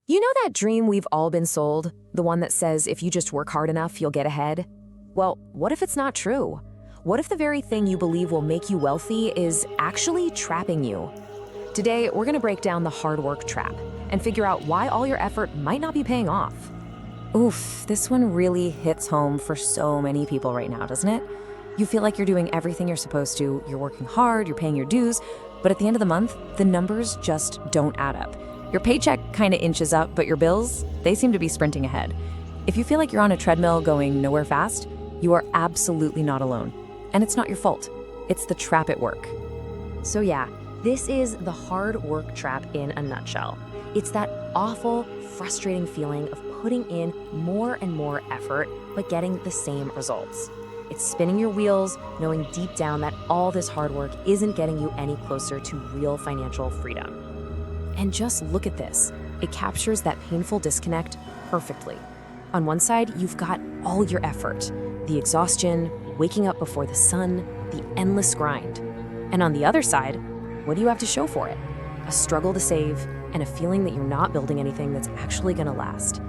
You know that dream we've all been sold? The one that says if you just work hard enough, you'll get ahead? Well, what if it's not true? What if the very thing you believe will make you wealthy is actually trapping you? Today, we're gonna break down the hard work trap and figure out why all your effort might not be paying off. Oof, this one really hits home for so many people right now, doesn't it? You feel like you're doing everything you're supposed to, you're working hard, you're paying your dues, but at the end of the month, the numbers just don't add up. Your paycheck kind of inches up, but your bills, they seem to be sprinting ahead. If you feel like you're on a treadmill going nowhere fast, you are absolutely not alone. And it's not your fault. It's the trap at work. So yeah, this is the hard work trap in a nutshell. It's that awful, frustrating feeling of putting in more and more effort, but getting the same results. It's spinning your wheels, knowing deep down that all this hard work isn't getting you any closer to real financial freedom. And just look at this. It captures that painful disconnect perfectly. On one side, you've got all your effort, the exhaustion, waking up before the sun, the endless grind. And on the other side, what do you have to show for it? A struggle to save and a feeling that you're not building anything that's actually gonna last.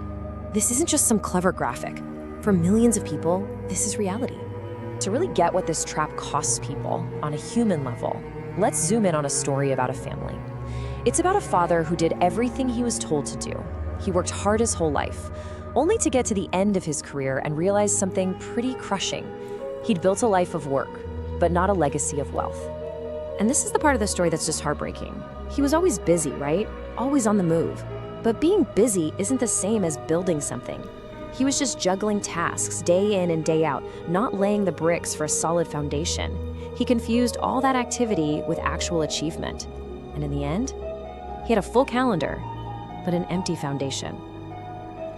This isn't just some clever graphic. For millions of people, this is reality. To really get what this trap costs people on a human level, let's zoom in on a story about a family. It's about a father who did everything he was told to do. He worked hard his whole life, only to get to the end of his career and realize something pretty crushing. He'd built a life of work, but not a legacy of wealth. And this is the part of the story that's just heartbreaking. He was always busy, right? Always on the move. But being busy isn't the same as building something. He was just juggling tasks day in and day out, not laying the bricks for a solid foundation. He confused all that activity with actual achievement. And in the end, he had a full calendar, but an empty foundation.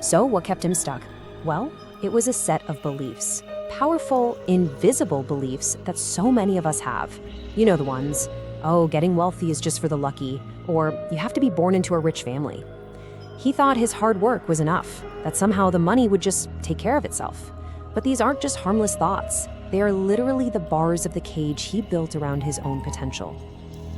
So what kept him stuck? Well, it was a set of beliefs. Powerful, invisible beliefs that so many of us have. You know the ones. Oh, getting wealthy is just for the lucky, or you have to be born into a rich family. He thought his hard work was enough, that somehow the money would just take care of itself. But these aren't just harmless thoughts. They are literally the bars of the cage he built around his own potential.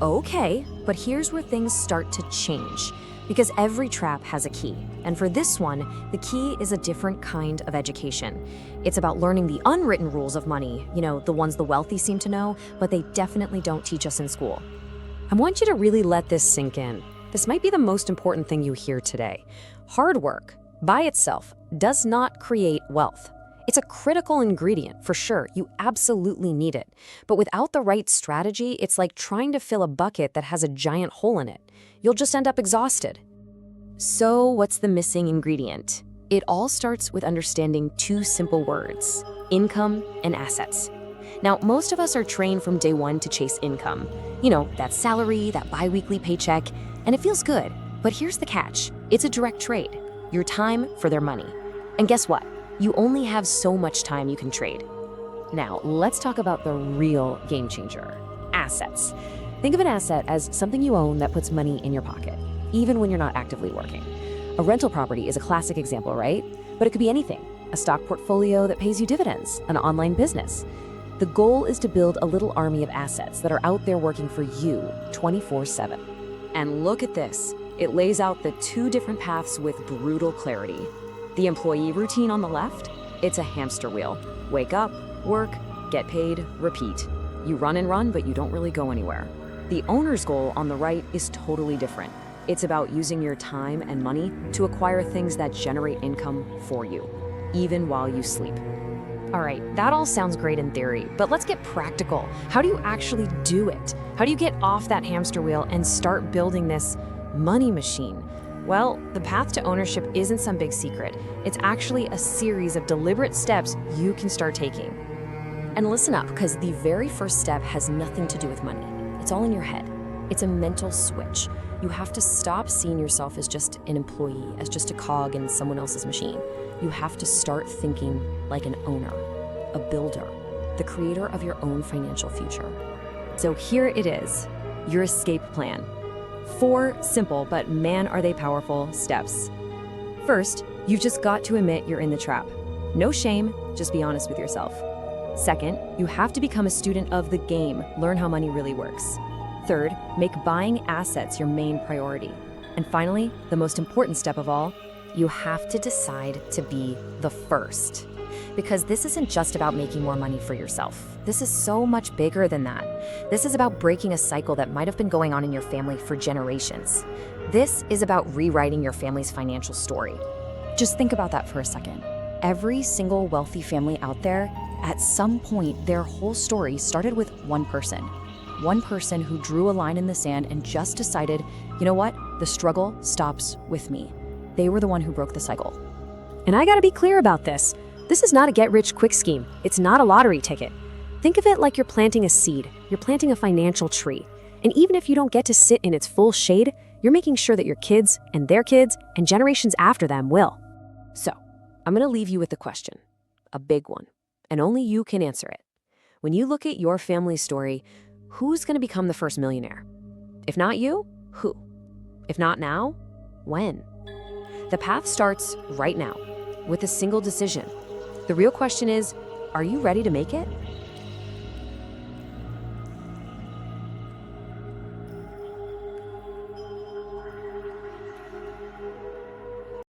Okay, but here's where things start to change, because every trap has a key. And for this one, the key is a different kind of education. It's about learning the unwritten rules of money, the ones the wealthy seem to know, but they definitely don't teach us in school. I want you to really let this sink in. This might be the most important thing you hear today. Hard work, by itself, does not create wealth. It's a critical ingredient, for sure. You absolutely need it. But without the right strategy, it's like trying to fill a bucket that has a giant hole in it. You'll just end up exhausted. So what's the missing ingredient? It all starts with understanding two simple words: income and assets. Now, most of us are trained from day one to chase income. That salary, that bi-weekly paycheck, and it feels good. But here's the catch. It's a direct trade. Your time for their money. And guess what? You only have so much time you can trade. Now, let's talk about the real game changer: assets. Think of an asset as something you own that puts money in your pocket, even when you're not actively working. A rental property is a classic example, right? But it could be anything: a stock portfolio that pays you dividends, an online business. The goal is to build a little army of assets that are out there working for you 24/7. And look at this. It lays out the two different paths with brutal clarity. The employee routine on the left, it's a hamster wheel. Wake up, work, get paid, repeat. You run and run, but you don't really go anywhere. The owner's goal on the right is totally different. It's about using your time and money to acquire things that generate income for you, even while you sleep. All right, that all sounds great in theory, but let's get practical. How do you actually do it? How do you get off that hamster wheel and start building this money machine? Well, the path to ownership isn't some big secret. It's actually a series of deliberate steps you can start taking. And listen up, because the very first step has nothing to do with money. It's all in your head. It's a mental switch. You have to stop seeing yourself as just an employee, as just a cog in someone else's machine. You have to start thinking like an owner, a builder, the creator of your own financial future. So here it is, your escape plan. 4 simple, but man are they powerful, steps. First, you've just got to admit you're in the trap. No shame, just be honest with yourself. Second, you have to become a student of the game, learn how money really works. Third, make buying assets your main priority. And finally, the most important step of all, you have to decide to be the first. Because this isn't just about making more money for yourself. This is so much bigger than that. This is about breaking a cycle that might have been going on in your family for generations. This is about rewriting your family's financial story. Just think about that for a second. Every single wealthy family out there, at some point, their whole story started with one person. One person who drew a line in the sand and just decided, you know what? The struggle stops with me. They were the one who broke the cycle. And I gotta be clear about this. This is not a get-rich-quick scheme. It's not a lottery ticket. Think of it like you're planting a seed. You're planting a financial tree. And even if you don't get to sit in its full shade, you're making sure that your kids and their kids and generations after them will. So, I'm gonna leave you with the question, a big one, and only you can answer it. When you look at your family's story, who's gonna become the first millionaire? If not you, who? If not now, when? The path starts right now, with a single decision. The real question is, are you ready to make it?